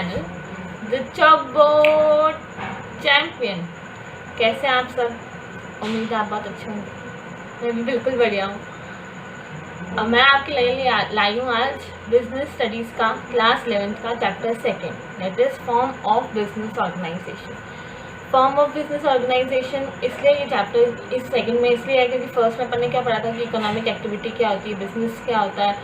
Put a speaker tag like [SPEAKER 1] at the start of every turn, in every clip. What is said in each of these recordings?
[SPEAKER 1] Channel the chalkboard champion. कैसे हैं आप सब? उम्मीद है आप बहुत अच्छे होंगे। मैं भी बिल्कुल बढ़िया हूँ। मैं आपके लिए लाई हूँ आज बिजनेस स्टडीज़ का क्लास 11th का chapter 2, that is form of business organisation. Form of business organisation इसलिए ये चैप्टर इस सेकंड में इसलिए है क्योंकि फर्स्ट में अपन ने क्या पढ़ा था कि इकोनॉमिक एक्टिविटी क्या होती है, बिजनेस क्या होता है,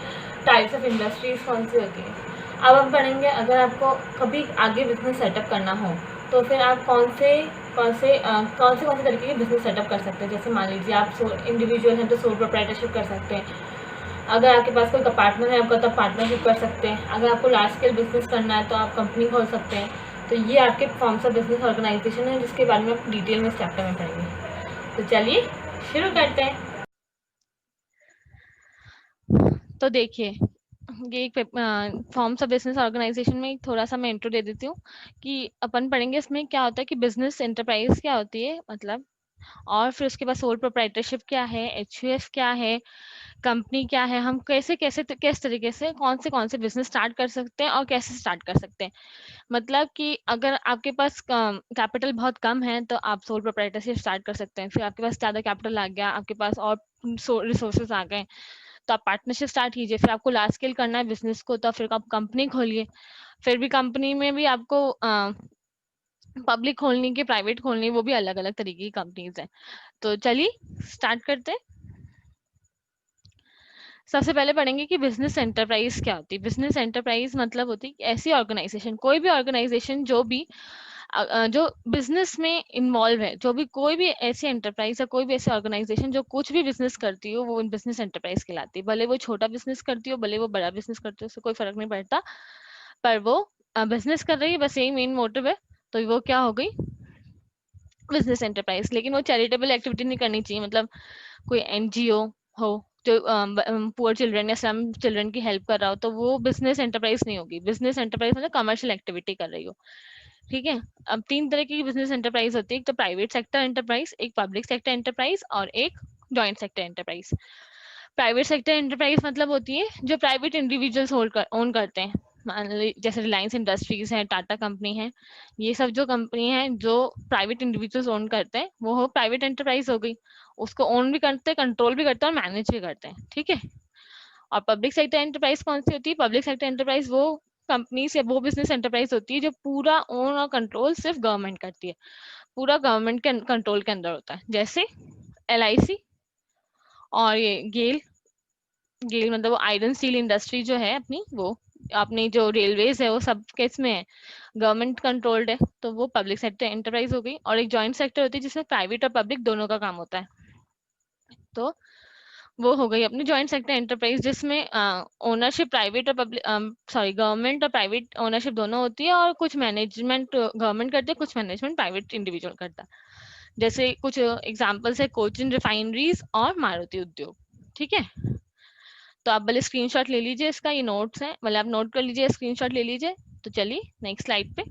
[SPEAKER 1] टाइप्स ऑफ इंडस्ट्रीज कौन सी होती है। अब हम पढ़ेंगे अगर आपको कभी आगे बिजनेस सेटअप करना हो तो फिर आप कौन से तरीके के बिजनेस सेटअप कर सकते हैं। जैसे मान लीजिए आप इंडिविजुअल हैं तो सोल प्रोप्राइटरशिप कर सकते हैं। अगर आपके पास कोई पार्टनर है आपका, तब पार्टनरशिप कर सकते हैं। अगर आपको लार्ज स्केल बिजनेस करना है तो आप कंपनी खोल सकते हैं। तो ये आपके फॉर्म्स ऑफ बिजनेस ऑर्गेनाइजेशन है जिसके बारे में आप डिटेल में इस चैप्टर में पढ़ेंगे। तो चलिए शुरू करते हैं।
[SPEAKER 2] तो देखिए, ये एक फॉर्म्स ऑफ बिजनेस ऑर्गेनाइजेशन में थोड़ा सा मैं इंट्रो दे देती हूँ कि अपन पढ़ेंगे इसमें क्या होता है कि बिजनेस एंटरप्राइज क्या होती है, मतलब, और फिर उसके बाद सोल प्रोप्राइटरशिप क्या है, एचयूएफ क्या है, कंपनी क्या है, हम कैसे कैसे किस तरीके से कौन से बिजनेस स्टार्ट कर सकते हैं और कैसे स्टार्ट कर सकते हैं। मतलब कि अगर आपके पास कैपिटल बहुत कम है तो आप सोल प्रोप्राइटरशिप स्टार्ट कर सकते हैं। फिर आपके पास ज़्यादा कैपिटल आ गया, आपके पास और रिसोर्सेज आ गए तो आप पार्टनरशिप स्टार्ट कीजिए। फिर आपको लार्ज स्केल करना है बिजनेस को तो फिर आप कंपनी खोलिए। फिर भी कंपनी में भी आपको पब्लिक खोलनी की, प्राइवेट खोलनी, वो भी अलग अलग तरीके की कंपनीज हैं। तो चलिए स्टार्ट करते हैं। सबसे पहले पढ़ेंगे कि बिजनेस एंटरप्राइज क्या होती है। बिजनेस एंटरप्राइज मतलब होती है ऐसी ऑर्गेनाइजेशन, कोई भी ऑर्गेनाइजेशन जो बिजनेस में इन्वॉल्व है, जो भी कोई भी ऐसी एंटरप्राइज है, कोई भी ऐसी ऑर्गेनाइजेशन जो कुछ भी बिजनेस करती हो, वो बिजनेस एंटरप्राइज कहलाती है। भले वो छोटा बिजनेस करती हो, भले वो बड़ा बिजनेस करती हो, उससे कोई फर्क नहीं पड़ता, पर वो बिजनेस कर रही है, बस यही मेन मोटिव है, तो वो क्या हो गई, बिजनेस एंटरप्राइज। लेकिन वो चैरिटेबल एक्टिविटी नहीं करनी चाहिए। मतलब कोई एनजीओ हो जो पुअर चिल्ड्रन या सम चिल्ड्रन की हेल्प कर रहा हो, तो वो बिजनेस एंटरप्राइज नहीं होगी। बिजनेस एंटरप्राइज मतलब कमर्शियल एक्टिविटी कर रही हो। ठीक है। अब 3 तरह की बिजनेस एंटरप्राइज होती है, एक तो प्राइवेट सेक्टर एंटरप्राइज, एक पब्लिक सेक्टर एंटरप्राइज और एक joint sector enterprise. Private sector enterprise मतलब होती है जो प्राइवेट इंडिविजुअल्स ओन करते हैं। जैसे रिलायंस इंडस्ट्रीज है, टाटा कंपनी है, ये सब जो कंपनी है जो प्राइवेट इंडिविजुअल्स ओन करते हैं, वो हो प्राइवेट एंटरप्राइज हो गई। उसको ओन भी करते हैं, कंट्रोल भी करते हैं और मैनेज भी करते हैं। ठीक है। और पब्लिक सेक्टर एंटरप्राइज कौन सी होती है? पब्लिक सेक्टर एंटरप्राइज वो कंपनी से वो बिजनेस एंटरप्राइज होती है जो पूरा ओन और कंट्रोल सिर्फ गवर्नमेंट करती है, पूरा गवर्नमेंट के कंट्रोल के अंदर होता है। जैसे एलआईसी और ये गेल। गेल मतलब वो आयरन स्टील इंडस्ट्री जो है अपनी, वो अपनी जो रेलवेज है, वो सब किस में है? गवर्नमेंट कंट्रोल्ड है, तो वो पब्लिक सेक्टर एंटरप्राइज हो गई। और एक जॉइंट सेक्टर होती है जिसमें प्राइवेट और पब्लिक दोनों का काम होता है, तो वो हो गई अपनी जॉइंट सेक्टर एंटरप्राइज, जिसमें ओनरशिप प्राइवेट और पब्लिक, गवर्नमेंट और प्राइवेट ओनरशिप दोनों होती है, और कुछ मैनेजमेंट गवर्नमेंट करते हैं, कुछ मैनेजमेंट प्राइवेट इंडिविजुअल करता है। जैसे कुछ एग्जांपल्स है कोचिन रिफाइनरीज और मारुति उद्योग। ठीक है। तो आप भले स्क्रीनशॉट ले लीजिए, इसका ये नोट्स है, भले आप नोट कर लीजिए, स्क्रीनशॉट ले लीजिए। तो चलिए नेक्स्ट स्लाइड पे।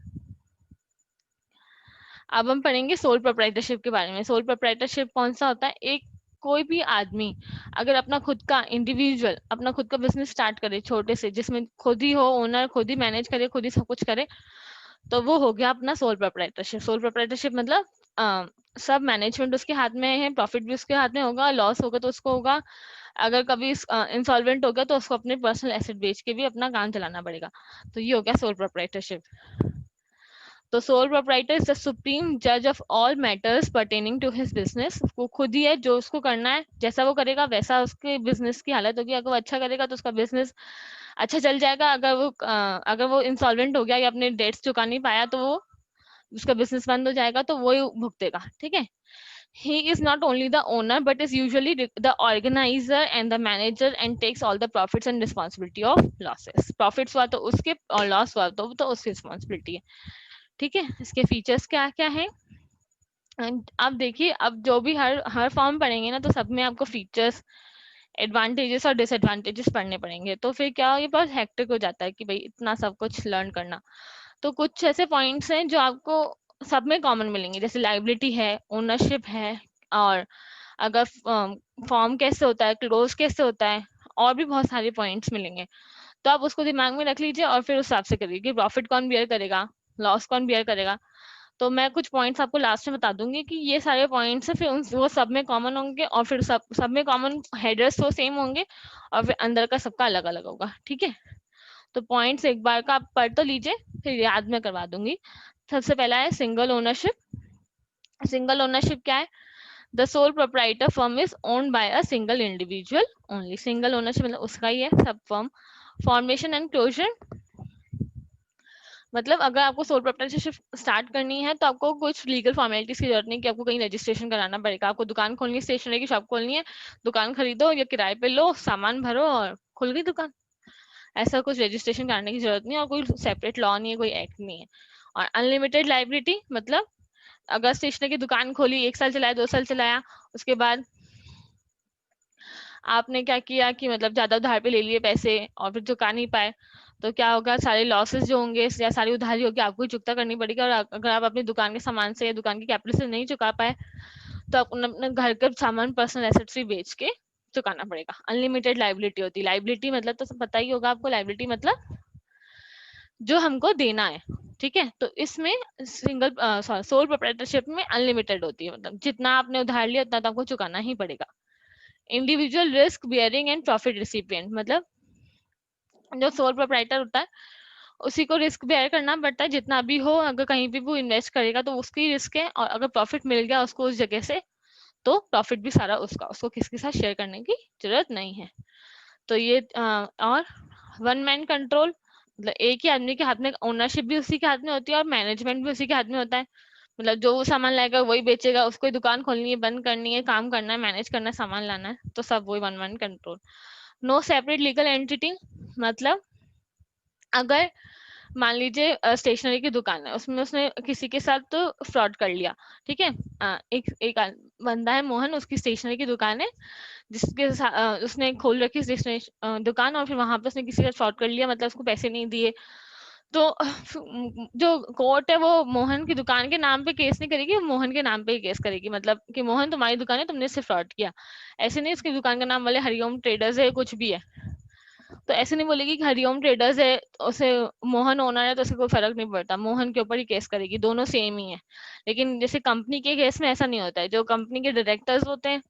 [SPEAKER 2] अब हम पढ़ेंगे सोल प्रोप्राइटरशिप के बारे में। सोल प्रोप्राइटरशिप कौन सा होता है? एक कोई भी आदमी अगर अपना खुद का इंडिविजुअल अपना खुद का बिजनेस स्टार्ट करे छोटे से, जिसमें खुद ही हो ओनर, खुद ही मैनेज करे, खुद ही सब कुछ करे, तो वो हो गया अपना सोल प्रोप्राइटरशिप। सोल प्रोप्राइटरशिप मतलब सब मैनेजमेंट उसके हाथ में है, प्रॉफिट भी उसके हाथ में होगा, लॉस होगा तो उसको होगा, अगर कभी इंसॉल्वेंट हो गया तो उसको अपने पर्सनल एसेट बेच के भी अपना काम चलाना पड़ेगा। तो ये हो गया सोल प्रोप्राइटरशिप। तो sole proprietor is the supreme जज of all matters pertaining to his business. वो खुद ही है, जो उसको करना है, जैसा वो करेगा वैसा उसके बिजनेस की हालत होगी। अगर वो अच्छा करेगा तो उसका बिजनेस अच्छा चल जाएगा, अगर वो इंसॉल्वेंट हो गया या अपने डेट्स चुका नहीं पाया तो वो उसका बिजनेस बंद हो जाएगा, तो वो ही भुगतेगा। ठीक है। He is not only the owner but is usually the organizer and the manager and takes all the profits and responsibility of losses. Profits हुआ तो उसके और लॉस हुआ तो उसकी रिस्पॉन्सिबिलिटी है। ठीक है। इसके फीचर्स क्या क्या है? अब देखिए, अब जो भी हर फॉर्म पढ़ेंगे ना, तो सब में आपको फीचर्स, एडवांटेजेस और डिसएडवांटेजेस पढ़ने पड़ेंगे। तो फिर क्या, ये बहुत हेक्टिक हो जाता है कि भाई इतना सब कुछ लर्न करना। तो कुछ ऐसे पॉइंट्स हैं जो आपको सब में कॉमन मिलेंगे, जैसे लाइबिलिटी है, ओनरशिप है, और अगर फॉर्म कैसे होता है, क्लोज कैसे होता है, और भी बहुत सारे पॉइंट्स मिलेंगे। तो आप उसको दिमाग में रख लीजिए और फिर उस हिसाब से करिए कि प्रॉफिट कौन बियर करेगा, लॉस कौन बियर करेगा। तो मैं कुछ पॉइंट्स आपको लास्ट में बता दूंगी कि ये सारे पॉइंट्स है, फिर वो सब में कॉमन होंगे और फिर सब में कॉमन हेडर्स तो सेम होंगे और फिर अंदर का सबका अलग अलग होगा। ठीक है, तो पॉइंट्स एक बार का आप पढ़ तो लीजिए, फिर याद में करवा दूंगी। सबसे पहला है सिंगल ओनरशिप। सिंगल ओनरशिप क्या है? The sole proprietor firm is owned by a single individual only. Single ownership मतलब उसका ही है सब फर्म। फॉर्मेशन एंड क्लोजर मतलब अगर आपको सोल प्रोप्राइटरशिप स्टार्ट करनी है तो आपको कुछ लीगल फॉर्मेलिटीज की जरूरत नहीं कि आपको कहीं रजिस्ट्रेशन कराना पड़ेगा। आपको दुकान खोलनी है, स्टेशनरी की शॉप खोलनी है, दुकान खरीदो या किराए पे लो, सामान भरो और खुल गई दुकान। ऐसा कुछ रजिस्ट्रेशन कराने की जरूरत नहीं और कोई सेपरेट लॉ नहीं है, कोई एक्ट नहीं है। और अनलिमिटेड लाइबिलिटी मतलब अगर स्टेशनरी की दुकान खोली, 1 साल चलाया, 2 साल चलाया, उसके बाद आपने क्या किया कि मतलब ज्यादा उधार पे ले लिए पैसे और फिर चुका नहीं पाए, तो क्या होगा, सारे लॉसेस जो होंगे या सारी उधारी होगी आपको ही चुकता करनी पड़ेगी। और अगर आप अपनी दुकान के सामान से या दुकान की कैपिटल से नहीं चुका पाए तो आप अपने घर के सामान, पर्सनल एसेट्स भी बेच के चुकाना पड़ेगा। अनलिमिटेड लाइबिलिटी होती है। लाइबिलिटी मतलब तो सब पता ही होगा आपको, लाइबिलिटी मतलब जो हमको देना है। ठीक है, तो इसमें सिंगल सोल प्रोप्राइटरशिप में अनलिमिटेड होती है, मतलब जितना आपने उधार लिया उतना तो आपको चुकाना ही पड़ेगा। Individual risk bearing and profit recipient मतलब जो सोल प्रोप्राइटर होता है उसी को रिस्क बेयर करना पड़ता है, जितना भी हो। अगर कहीं भी वो इन्वेस्ट करेगा तो उसकी रिस्क है, और अगर प्रॉफिट मिल गया उसको उस जगह से तो प्रॉफिट भी सारा उसका, उसको किसके साथ शेयर करने की जरूरत नहीं है। तो ये और वन मैन कंट्रोल मतलब एक ही आदमी के हाथ में, ओनरशिप भी उसी के हाथ में होती है और मैनेजमेंट भी उसी के हाथ में होता है। मतलब जो वो सामान लाएगा वही बेचेगा, उसको ही दुकान खोलनी है, बंद करनी है, काम करना है, मैनेज करना है, सामान लाना है, तो सब वही one man control. No separate legal entity मतलब अगर मान लीजिए स्टेशनरी की दुकान है, उसमें उसने किसी के साथ तो फ्रॉड कर लिया। ठीक है, एक एक बंदा है मोहन, उसकी स्टेशनरी की दुकान है, जिसके उसने खोल रखी स्टेशनरी दुकान और फिर वहां पे उसने किसी का फ्रॉड कर लिया, मतलब उसको पैसे नहीं दिए। तो जो कोर्ट है वो मोहन की दुकान के नाम पे केस नहीं करेगी, वो मोहन के नाम पे ही केस करेगी। मतलब कि मोहन तुम्हारी दुकान है, तुमने इससे फ्रॉड किया। ऐसे नहीं उसकी दुकान का नाम वाले हरिओम ट्रेडर्स है, कुछ भी है, तो ऐसे नहीं बोलेगी कि हरिओम ट्रेडर्स है, उसे मोहन ओनर है तो उसे कोई फर्क नहीं पड़ता, मोहन के ऊपर ही केस करेगी, दोनों सेम ही है। लेकिन जैसे कंपनी के केस में ऐसा नहीं होता है, जो कंपनी के डायरेक्टर्स होते हैं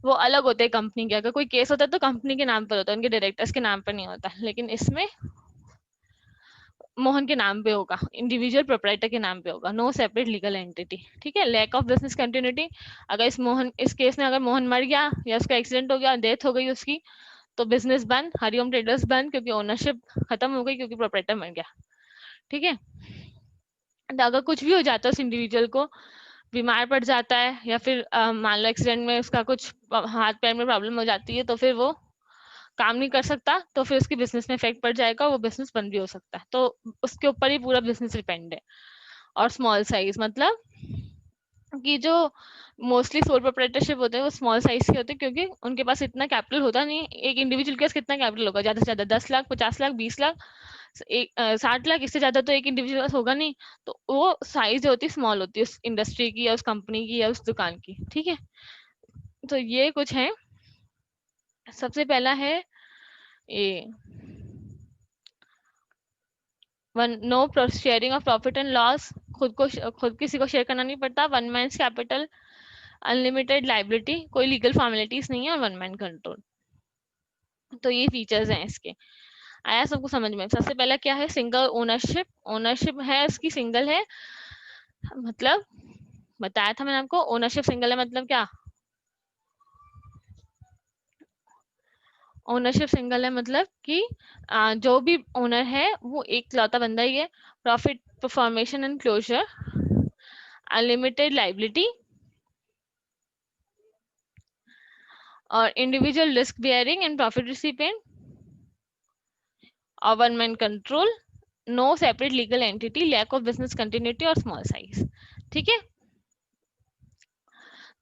[SPEAKER 2] वो अलग होते हैं कंपनी के। अगर कोई केस होता है तो कंपनी के नाम पर होता है, उनके डायरेक्टर्स के नाम पर नहीं होता। लेकिन इसमें मोहन के नाम पे होगा, इंडिविजुअल प्रोप्राइटर के नाम पे होगा। No separate legal entity. ठीक है, लैक ऑफ बिजनेस कंटिन्यूटी अगर इस केस में अगर मोहन मर गया या उसका एक्सीडेंट हो गया, डेथ हो गई उसकी, तो बिजनेस बंद, हरिओम ट्रेडर्स बंद, क्योंकि ओनरशिप खत्म हो गई, क्योंकि प्रोप्राइटर मर गया। ठीक है, तो अगर कुछ भी हो जाता है उस इंडिविजुअल को, बीमार पड़ जाता है या फिर मान लो एक्सीडेंट में उसका कुछ हाथ पैर में प्रॉब्लम हो जाती है, तो फिर वो काम नहीं कर सकता, तो फिर उसके बिजनेस में इफेक्ट पड़ जाएगा, वो बिजनेस बंद भी हो सकता है। तो उसके ऊपर ही पूरा बिजनेस डिपेंड है। और स्मॉल साइज मतलब कि जो मोस्टली सोल प्रोप्राइटरशिप होते हैं वो स्मॉल साइज के होते हैं, क्योंकि उनके पास इतना कैपिटल होता नहीं। एक इंडिविजुअल के पास कितना कैपिटल होगा, ज्यादा से ज्यादा 10 लाख, 50 लाख, 20 लाख, 60 लाख, इससे ज्यादा तो एक इंडिविजुअल पास होगा नहीं। तो वो साइज जो होती है स्मॉल होती है उस इंडस्ट्री की या उस कंपनी की या उस दुकान की। ठीक है, तो ये कुछ है। सबसे पहला है ये one, no sharing of profit and loss, खुद किसी को शेयर करना नहीं पड़ता। One man capital, unlimited liability, कोई लीगल फॉर्मेलिटीज नहीं है, और वन मैन कंट्रोल। तो ये फीचर्स हैं इसके। आया सबको समझ में? सबसे पहला क्या है, सिंगल ओनरशिप। ओनरशिप है इसकी सिंगल है, मतलब बताया था मैंने आपको, ओनरशिप सिंगल है मतलब क्या, ओनरशिप सिंगल है मतलब कि जो भी ओनर है वो एक लौता बंदा ही है। Profit performation and closure, unlimited liability, और individual risk bearing and profit recipient, और one man control, no separate legal entity, lack of business continuity और स्मॉल साइज। ठीक है,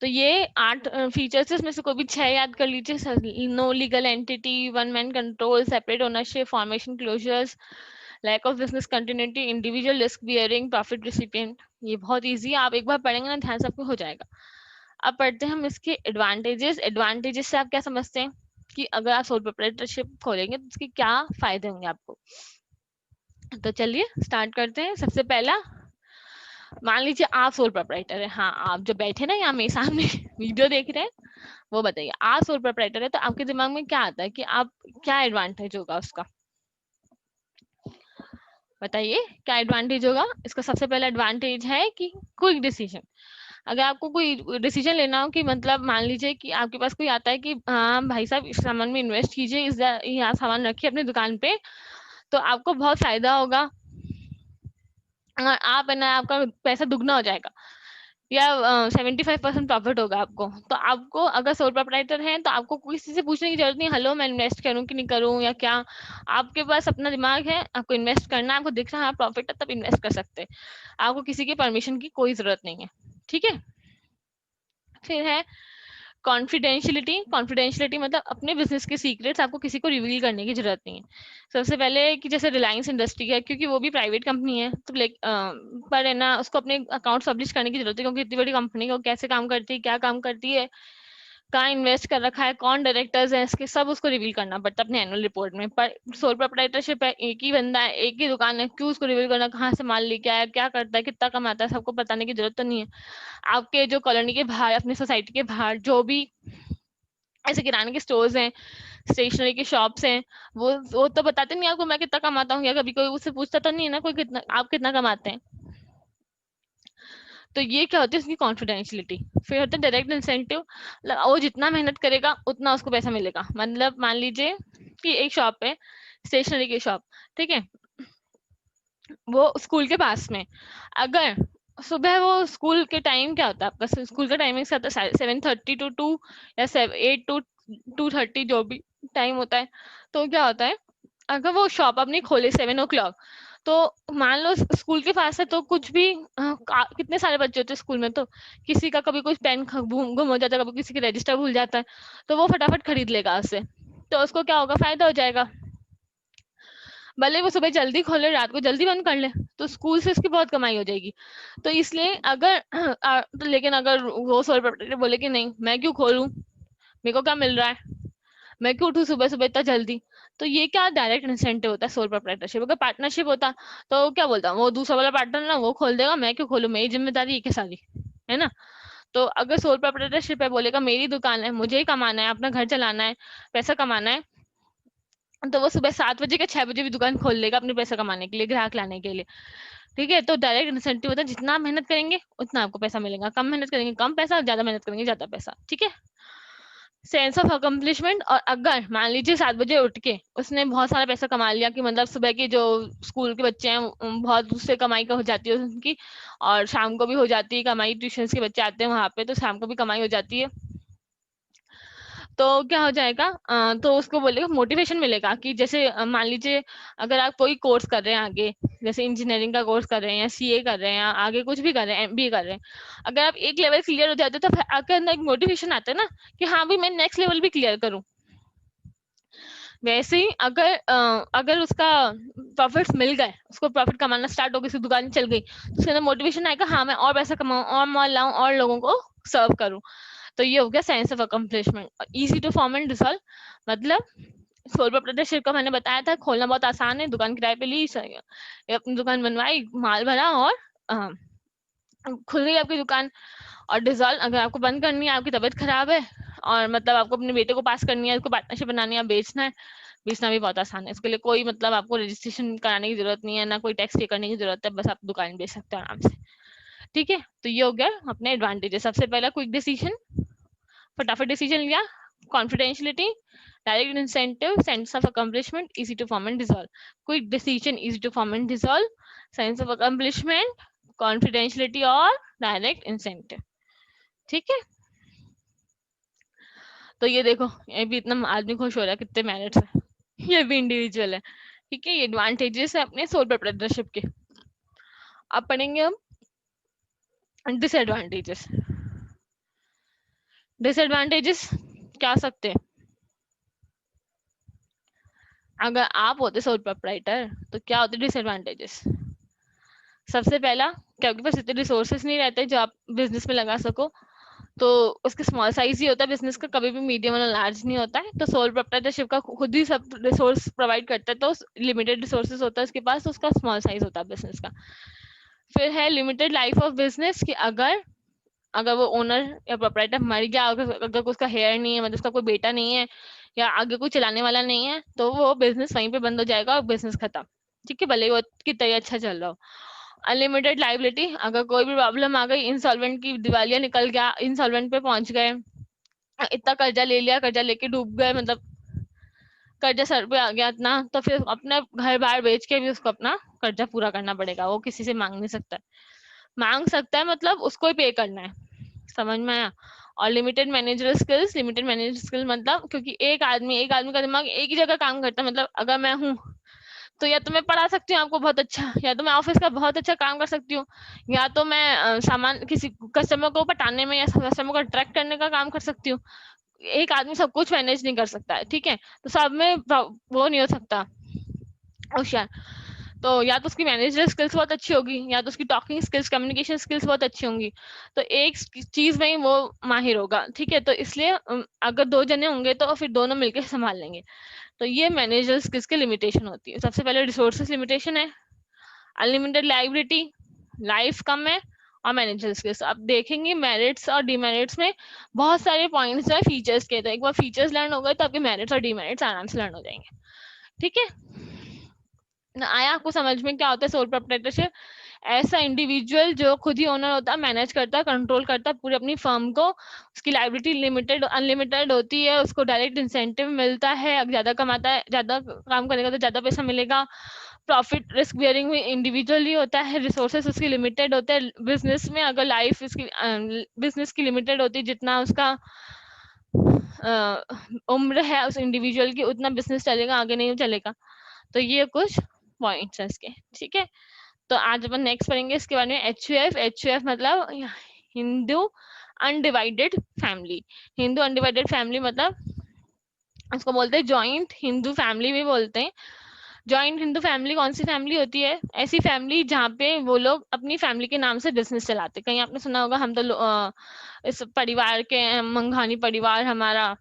[SPEAKER 2] तो ये 8 फीचर्स है, इसमें से कोई भी 6 याद कर लीजिए। No legal entity, one man control, separate ownership, formation closures, lack of business continuity, individual risk bearing, profit recipient. ये बहुत इजी है, आप एक बार पढ़ेंगे ना ध्यान से आपको हो जाएगा। अब पढ़ते हैं हम इसके एडवांटेजेस। एडवांटेजेस से आप क्या समझते हैं? कि अगर आप सोल प्रोप्राइटरशिप खोलेंगे तो उसके क्या फायदे होंगे आपको। तो चलिए स्टार्ट करते हैं। सबसे पहला, मान लीजिए आप सोल प्रोप्राइटर है, हाँ आप जो बैठे ना यहाँ मेरे सामने वीडियो देख रहे हैं, वो बताइए आप सोल प्रोप्राइटर है तो आपके दिमाग में क्या आता है कि आप क्या एडवांटेज होगा उसका, बताइए क्या एडवांटेज होगा इसका। सबसे पहला एडवांटेज है कि क्विक डिसीजन। अगर आपको कोई डिसीजन लेना हो कि मतलब मान लीजिए कि आपके पास कोई आता है कि हाँ भाई साहब इस सामान में इन्वेस्ट कीजिए, इस यहाँ सामान रखिए अपनी दुकान पे, तो आपको बहुत फायदा होगा और आप है ना आपका पैसा दुगना हो जाएगा या 75% प्रॉफिट होगा आपको। तो आपको अगर सोल प्रोप्राइटर है तो आपको किसी से पूछने की जरूरत नहीं, हेलो मैं इन्वेस्ट करूं कि नहीं करूं या क्या। आपके पास अपना दिमाग है, आपको इन्वेस्ट करना है, आपको दिख रहा है प्रॉफिट है, तब इन्वेस्ट कर सकते हैं। आपको किसी की परमिशन की कोई जरूरत नहीं है, ठीक है। फिर है कॉन्फिडेंशियलिटी। कॉन्फिडेंशियलिटी मतलब अपने बिजनेस के सीक्रेट्स आपको किसी को रिवील करने की जरूरत नहीं है। सबसे पहले कि जैसे रिलायंस इंडस्ट्री है, क्योंकि वो भी प्राइवेट कंपनी है तो पर है ना उसको अपने अकाउंट पब्लिश करने की जरूरत है, क्योंकि इतनी बड़ी कंपनी को कैसे काम करती है, क्या काम करती है, कहाँ इन्वेस्ट कर रखा है, कौन डायरेक्टर्स हैं इसके, सब उसको रिवील करना पड़ता है अपने एनुअल रिपोर्ट में। पर सोल प्रोप्राइटरशिप है, एक ही बंदा है, एक ही दुकान है, क्यों उसको रिवील करना, कहाँ से माल लेके आया, क्या करता है, कितना कमाता है, सबको बताने की जरूरत तो नहीं है। आपके जो कॉलोनी के बाहर, अपनी सोसाइटी के बाहर जो भी ऐसे किराने के स्टोर्स हैं, स्टेशनरी की शॉप्स हैं, वो तो बताते नहीं आपको मैं कितना कमाता हूँ, या कभी कोई उससे पूछता तो नहीं है ना कोई कितना आप कितना कमाते हैं। तो ये क्या होती है उसकी कॉन्फिडेंशियलिटी। फिर होता है डायरेक्ट इंसेंटिव, वो जितना मेहनत करेगा उतना उसको पैसा मिलेगा। मतलब मान लीजिए कि एक शॉप है, स्टेशनरी की शॉप, ठीक है, वो स्कूल के पास में, अगर सुबह वो स्कूल के टाइम क्या होता है आपका, स्कूल का टाइमिंग से आता है 7:30 to 2 या 8 to 2:30 जो भी टाइम होता है। तो क्या होता है अगर वो शॉप अपनी खोले 7 o'clock, तो मान लो स्कूल के पास है तो कुछ भी कितने सारे बच्चे होते हैं स्कूल में, तो किसी का कभी कुछ पेन गुम हो जाता है, कभी किसी का रजिस्टर भूल जाता है, तो वो फटाफट खरीद लेगा उससे, तो उसको क्या होगा फायदा हो जाएगा। भले वो सुबह जल्दी खोले रात को जल्दी बंद कर ले, तो स्कूल से उसकी बहुत कमाई हो जाएगी। तो इसलिए अगर तो लेकिन अगर वो सोल प्रोप्राइटर बोले कि नहीं मैं क्यों खोलूं, मेरे को क्या मिल रहा है, मैं क्यों उठूं सुबह सुबह इतना जल्दी, तो ये क्या डायरेक्ट इंसेंटिव होता है सोल प्रोप्राइटरशिप। अगर पार्टनरशिप होता तो क्या बोलता वो दूसरा वाला पार्टनर ना वो खोल देगा, मैं क्यों खोलूं, मेरी जिम्मेदारी है क्या सारी, है ना। तो अगर सोल प्रोप्राइटरशिप है, बोलेगा मेरी दुकान है, मुझे ही कमाना है, अपना घर चलाना है, पैसा कमाना है, तो वो सुबह 7 बजे का 6 बजे भी दुकान खोल लेगा अपने पैसा कमाने के लिए, ग्राहक लाने के लिए, ठीक है। तो डायरेक्ट इंसेंटिव होता है जितना आप मेहनत करेंगे उतना आपको पैसा मिलेगा, कम मेहनत करेंगे कम पैसा, ज्यादा मेहनत करेंगे ज्यादा पैसा, ठीक है। सेंस ऑफ अकम्पलिशमेंट, और अगर मान लीजिए 7 बजे उठ के उसने बहुत सारा पैसा कमा लिया, कि मतलब सुबह के जो स्कूल के बच्चे हैं बहुत उससे कमाई का हो जाती है उनकी, और शाम को भी हो जाती है कमाई, ट्यूशन के बच्चे आते हैं वहां पे तो शाम को भी कमाई हो जाती है, तो क्या हो जाएगा तो उसको बोलेगा मोटिवेशन मिलेगा कि जैसे मान लीजिए अगर आप कोई कोर्स कर रहे हैं आगे, जैसे इंजीनियरिंग का कोर्स कर रहे हैं या सीए कर रहे हैं या आगे कुछ भी कर रहे हैं, एमबीए कर रहे हैं, अगर आप एक लेवल क्लियर हो जाते हो तो फिर आपके अंदर एक मोटिवेशन आता है ना कि हाँ भाई मैं नेक्स्ट लेवल भी क्लियर करूँ। वैसे ही अगर उसका प्रॉफिट्स मिल गए, उसको प्रॉफिट कमाना स्टार्ट हो गई, उसकी दुकान चल गई, तो उसके अंदर मोटिवेशन आएगा हाँ मैं और पैसा कमाऊं और माल लाऊं और लोगों को सर्व करूं। तो ये हो गया science of accomplishment. Easy to form and dissolve, मतलब सोल प्रोप्राइटरशिप का मैंने बताया था, खोलना बहुत आसान है, दुकान किराए पे ली, अपनी दुकान बनवाई, माल भरा और खुल गई आपकी दुकान। और डिसॉल्व अगर आपको बंद करनी है, आपकी तबीयत खराब है और मतलब आपको अपने बेटे को पास करनी है, उसको पार्टनरशिप बनानी है, बेचना है, बेचना भी बहुत आसान है, इसके लिए कोई मतलब आपको रजिस्ट्रेशन कराने की जरूरत नहीं है, ना कोई टैक्स पे करने की जरूरत है, बस आप दुकान बेच सकते हो आराम से, ठीक है। तो ये हो गया अपने एडवांटेजेस। सबसे पहला क्विक डिसीजन, फटाफट डिसीजन लिया, confidentiality, direct incentive, sense of accomplishment, easy to form and dissolve. Quick decision, easy to form and dissolve, sense of accomplishment, confidentiality और डायरेक्ट इंसेंटिव, ठीक है। तो ये देखो ये भी इतना आदमी खुश हो रहा है, कितने मेरिट्स है, ये भी इंडिविजुअल है, ठीक है। ये एडवांटेजेस है अपने सोल प्रोप्राइटरशिप के। अब पढ़ेंगे हम डिसएडवांटेजेस। डिसएडवांटेजेस क्या आ सकते हैं, अगर आप होते सोल प्रोप्राइटर तो क्या होते डिसएडवांटेजेस। सबसे पहला कि आपके पास इतने रिसोर्सेस नहीं रहते जो आप बिजनेस में लगा सको, तो उसका स्मॉल साइज ही होता है बिजनेस का, कभी भी मीडियम और लार्ज नहीं होता है। तो सोल प्रोप्राइटरशिप का खुद ही सब रिसोर्स प्रोवाइड करता है, तो लिमिटेड रिसोर्सेज होता है उसके पास, तो उसका स्मॉल साइज होता है बिजनेस का। फिर है लिमिटेड लाइफ ऑफ बिजनेस, कि अगर अगर वो ओनर या प्रोपराइटर मर गया, अगर उसका हेयर नहीं है, मतलब उसका कोई बेटा नहीं है या आगे कोई चलाने वाला नहीं है, तो वो बिजनेस वहीं पे बंद हो जाएगा और बिजनेस खत्म। ठीक है, भले ही वो कितना ही अच्छा चल रहा हो। अनलिमिटेड लाइबिलिटी, अगर कोई भी प्रॉब्लम आ गई, इंसॉल्वेंट की दिवालिया निकल गया, इंसॉल्वेंट पे पहुंच गए, इतना कर्जा ले लिया, कर्जा लेके डूब गए, मतलब कर्जा सर पे आ गया इतना, तो फिर अपना घर बार बेच के भी उसको अपना कर्जा पूरा करना पड़ेगा। वो किसी से मांग नहीं सकता है, मांग सकता है मतलब उसको ही पे करना है। समझ में आया? और limited manager skills, limited manager skill मतलब, क्योंकि एक आदमी का दिमाग एक ही जगह काम करता है, मतलब अगर मैं हूँ तो या तो मैं पढ़ा सकती हूँ आपको बहुत अच्छा, या तो मैं ऑफिस का बहुत अच्छा काम कर सकती हूँ, या तो मैं सामान किसी कस्टमर को पटाने में या कस्टमर को अट्रैक्ट करने का काम कर सकती हूँ। एक आदमी सब कुछ मैनेज नहीं कर सकता है, ठीक है, तो सब में वो नहीं हो सकता होशियार। तो या तो उसकी मैनेजर स्किल्स बहुत अच्छी होगी, या तो उसकी टॉकिंग स्किल्स, कम्युनिकेशन स्किल्स बहुत अच्छी होंगी, तो एक चीज में ही वो माहिर होगा। ठीक है, तो इसलिए अगर दो जने होंगे तो फिर दोनों मिलकर संभाल लेंगे। तो ये मैनेजर स्किल्स की लिमिटेशन होती है। सबसे पहले रिसोर्सेस लिमिटेशन है, अनलिमिटेड लाइबिलिटी, लाइफ कम है, और मैनेजर स्किल्स। अब देखेंगे मेरिट्स और डिमेरिट्स में बहुत सारे पॉइंट्स है फीचर्स के, तो एक बार फीचर्स लर्न हो गए तो आपके मेरिट्स और डिमेरिट्स आराम से लर्न हो जाएंगे। ठीक है, आया आपको समझ में क्या होता है सोल प्रोप्राइटरशिप? ऐसा इंडिविजुअल जो खुद ही ओनर होता है, मैनेज करता है, कंट्रोल करता है पूरी अपनी फर्म को, उसकी लाइबिलिटी लिमिटेड अनलिमिटेड होती है, उसको डायरेक्ट इंसेंटिव मिलता है, अब ज्यादा कमाता है, ज्यादा काम करेगा तो ज्यादा पैसा मिलेगा, प्रॉफिट रिस्क बियरिंग में इंडिविजुअल ही होता है, रिसोर्सेस उसकी लिमिटेड होते हैं। बिजनेस में अगर लाइफ इसकी बिजनेस की लिमिटेड होती है, जितना उसका उम्र है उस इंडिविजुअल की, उतना बिजनेस चलेगा, आगे नहीं चलेगा। तो ये कुछ पॉइंट्स है इसके। ठीक है, तो आज अपन नेक्स्ट पढ़ेंगे इसके बारे में एच यू एफ मतलब Hindu undivided family. Hindu undivided family मतलब उसको बोलते हैं जॉइंट हिंदू फैमिली भी बोलते हैं। जॉइंट हिंदू फैमिली कौन सी फैमिली होती है? ऐसी फैमिली जहाँ पे वो लोग अपनी फैमिली के नाम से बिजनेस चलाते। कहीं आपने सुना होगा, हम तो इस परिवार के मंघानी परिवार, हमारा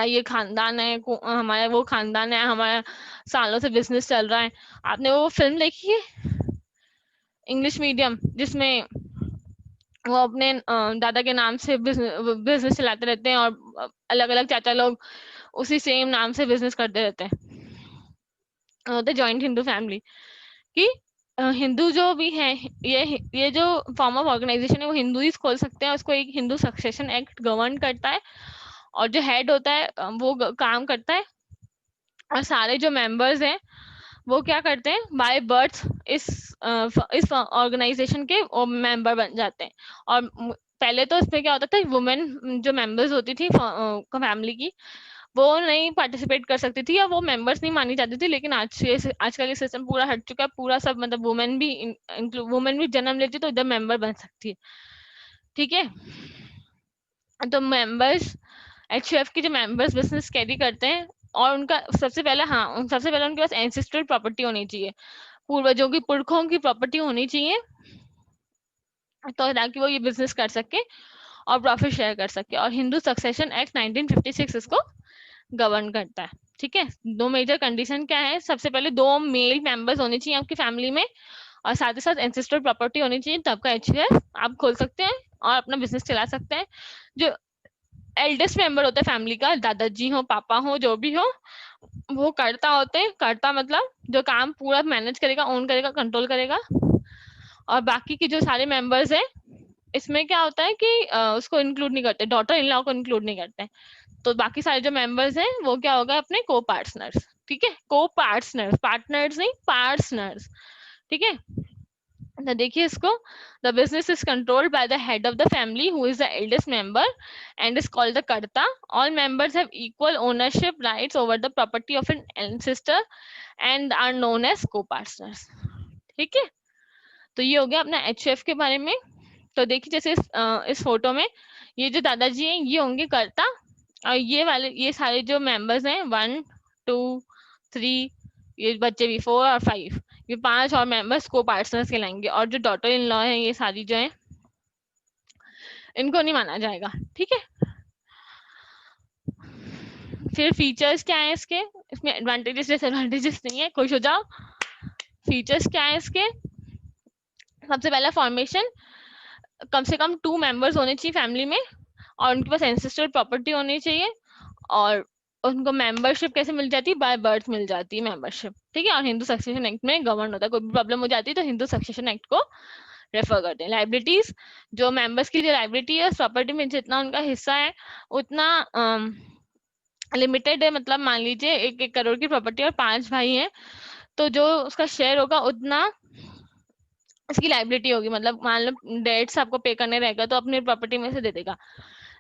[SPEAKER 2] ये खानदान है, हमारा वो खानदान है, हमारा सालों से बिजनेस चल रहा है। आपने वो फिल्म देखी है इंग्लिश मीडियम, जिसमें वो अपने दादा के नाम से बिजनेस चलाते रहते हैं, और अलग अलग चाचा लोग उसी सेम नाम से बिजनेस करते रहते हैं। होता है जॉइंट हिंदू फैमिली कि हिंदू जो भी है, ये जो फॉर्म ऑफ ऑर्गेनाइजेशन है वो हिंदू ही खोल सकते हैं, उसको एक हिंदू सक्सेशन एक्ट गवर्न करता है, और जो हेड होता है वो काम करता है, और सारे जो मेंबर्स हैं वो क्या करते हैं, बाय बर्थ इस इस ऑर्गेनाइजेशन के मेंबर बन जाते हैं। और पहले तो इसमें क्या होता था, वुमेन जो मेंबर्स होती थी फैमिली की, वो नहीं पार्टिसिपेट कर सकती थी, या वो मेंबर्स नहीं मानी जाती थी। लेकिन आजकल ये सिस्टम पूरा हट चुका है, पूरा सब मतलब वुमेन भी जन्म लेती तो इधर मेंबर बन सकती है। ठीक है, तो मेंबर्स एचयूएफ के जो मेंबर्स बिजनेस कैरी करते हैं, और उनका सबसे पहले, हाँ सबसे पहले उनके पास एंसेस्ट्रल प्रॉपर्टी होनी चाहिए, पूर्वजों की पुरखों की प्रॉपर्टी होनी चाहिए, तो ताकि वो ये बिजनेस कर सके और प्रॉफिट शेयर कर सके। और हिंदू सक्सेशन एक्ट 1956 इसको गवर्न करता है। ठीक है, दो मेजर कंडीशन क्या है? सबसे पहले दो मेल मेंबर्स होने चाहिए आपकी फैमिली में, और साथ ही साथ एंसेस्ट्रल प्रॉपर्टी होनी चाहिए, तब का एचयूएफ आप खोल सकते हैं और अपना बिजनेस चला सकते हैं। जो एल्डेस्ट मेंबर होता है फैमिली का, दादाजी हो, पापा हो, जो भी हो, वो कर्ता होते हैं। कर्ता मतलब जो काम पूरा मैनेज करेगा, ओन करेगा, कंट्रोल करेगा। और बाकी के जो सारे मेंबर्स हैं, इसमें क्या होता है कि उसको इंक्लूड नहीं करते, डॉटर इन लॉ को इंक्लूड नहीं करते। तो बाकी सारे जो मेंबर्स हैं वो क्या होगा, अपने को पार्टनर्स। ठीक है, को पार्टनर्स, पार्टनर्स नहीं, पार्टनर्स। ठीक है, तो देखिए इसको, the business is controlled by the head of the family who is the eldest member and is called the Karta. All members have equal ownership rights over the property of an ancestor and are known as copartners. ठीक है, तो ये हो गया अपना HUF के बारे में। तो देखिए जैसे इस फोटो में ये जो दादाजी हैं ये होंगे कर्ता, और ये सारे जो मेंबर्स हैं 1 2 3, ये बच्चे भी 4 और 5, ये 5 और मेंबर्स को पार्टनर्स कहलाएंगे। और जो डॉटर इन लॉ है ये सारी जो है इनको नहीं माना जाएगा, ठीक है। फिर फीचर्स क्या है इसके, इसमें एडवांटेजेस डिसएडवांटेजेस नहीं है, खुश हो जाओ। फीचर्स क्या है इसके, सबसे पहला फॉर्मेशन, कम से कम 2 मेंबर्स होने चाहिए फैमिली में, और उनके पास एंसेस्ट्रल प्रॉपर्टी होनी चाहिए, और उनको मेंबरशिप कैसे मिल जाती है, बाय बर्थ मिल जाती है मेंबरशिप, ठीक है। और हिंदू सक्सेशन एक्ट में गवर्न होता है, कोई भी प्रॉब्लम हो जाती है तो हिंदू सक्सेशन एक्ट को रेफर करते हैं। लाइबिलिटीज, जो मेंबर्स की जो लाइबिलिटी है, प्रॉपर्टी में जितना उनका हिस्सा है उतना लिमिटेड है, मतलब मान लीजिए 1 करोड़ की प्रॉपर्टी और 5 भाई हैं, तो जो उसका शेयर होगा उतना इसकी लाइबिलिटी होगी, मतलब मान लो डेट्स आपको पे करने रहेगा तो अपनी प्रॉपर्टी में से दे देगा।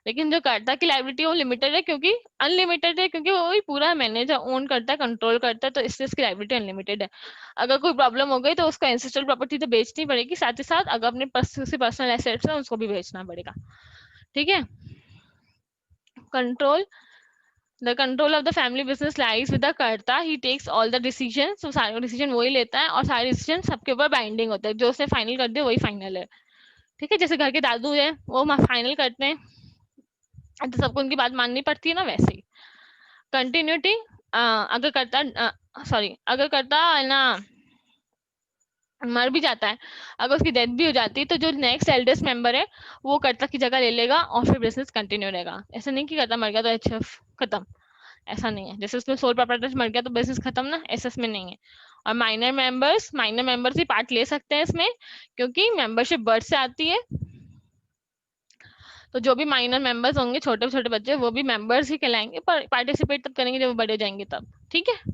[SPEAKER 2] लेकिन जो कर्ता की लाइबिलिटी है वो लिमिटेड है, क्योंकि अनलिमिटेड है, क्योंकि वो ही पूरा मैनेज ओन करता है, कंट्रोल करता है, तो इससे इसकी लाइबिलिटी अनलिमिटेड है। अगर कोई प्रॉब्लम हो गई तो उसको एंसेस्ट्रल प्रॉपर्टी तो बेचनी पड़ेगी, साथ ही साथ अगर अपने पर्सनल एसेट्स है उसको भी बेचना पड़ेगा, ठीक है। Control, the control of the family business lies with the कर्ता, ही टेक्स ऑल द डिसीजन, तो सारे डिसीजन वही लेता है, और सारे डिसीजन सबके ऊपर बाइंडिंग होते हैं, जो उसने फाइनल कर दिया वही फाइनल है, ठीक है। जैसे घर के दादू है वो फाइनल करते हैं तो सबको उनकी बात माननी पड़ती है ना, वैसे ही। कंटिन्यूटी, अगर करता सॉरी अगर करता है ना मर भी जाता है, अगर उसकी डेथ भी हो जाती है, तो जो नेक्स्ट एल्डेस्ट मेंबर है वो कर्ता की जगह ले लेगा और फिर बिजनेस कंटिन्यू रहेगा। ऐसा नहीं कि कर्ता मर गया तो अच्छा खत्म, ऐसा नहीं है। जैसे उसमें सोल प्रोप्राइटर मर गया तो बिजनेस खत्म ना, ऐसा इसमें नहीं है। और माइनर मेंबर्स ही पार्ट ले सकते हैं इसमें, क्योंकि मेंबरशिप बर्थ से आती है, तो जो भी माइनर मेंबर्स होंगे, छोटे छोटे बच्चे, वो भी मेंबर्स ही कहलाएंगे, पर पार्टिसिपेट तब करेंगे जब वो बड़े हो जाएंगे तब, ठीक है।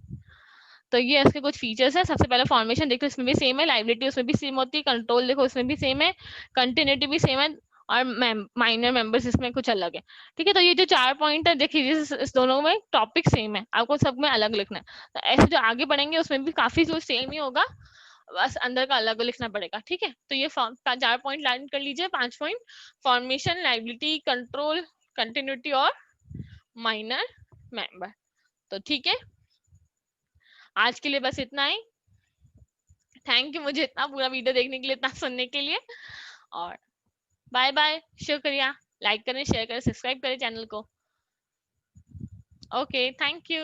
[SPEAKER 2] तो ये इसके कुछ फीचर्स हैं। सबसे पहले फॉर्मेशन देखो, इसमें भी सेम है, लाइबिलिटी उसमें भी सेम होती है, कंट्रोल देखो उसमें भी सेम है, कंटिन्यूटी भी सेम है, और माइनर मेंबर्स इसमें कुछ अलग है, ठीक है। तो ये जो 4 पॉइंट है देखिए, इस दोनों में टॉपिक सेम है, आपको सब में अलग लिखना है। तो ऐसे जो आगे बढ़ेंगे उसमें भी काफी जो सेम ही होगा, बस अंदर का अलग लिखना पड़ेगा, ठीक है। तो ये 4 पॉइंट लर्न कर लीजिए, 5 point, formation, liability, control, continuity और माइनर मेंबर। तो ठीक है, आज के लिए बस इतना ही। थैंक यू मुझे इतना पूरा वीडियो देखने के लिए, इतना सुनने के लिए, और बाय बाय, शुक्रिया। लाइक करें, शेयर करें, सब्सक्राइब करें चैनल को। Okay, thank you.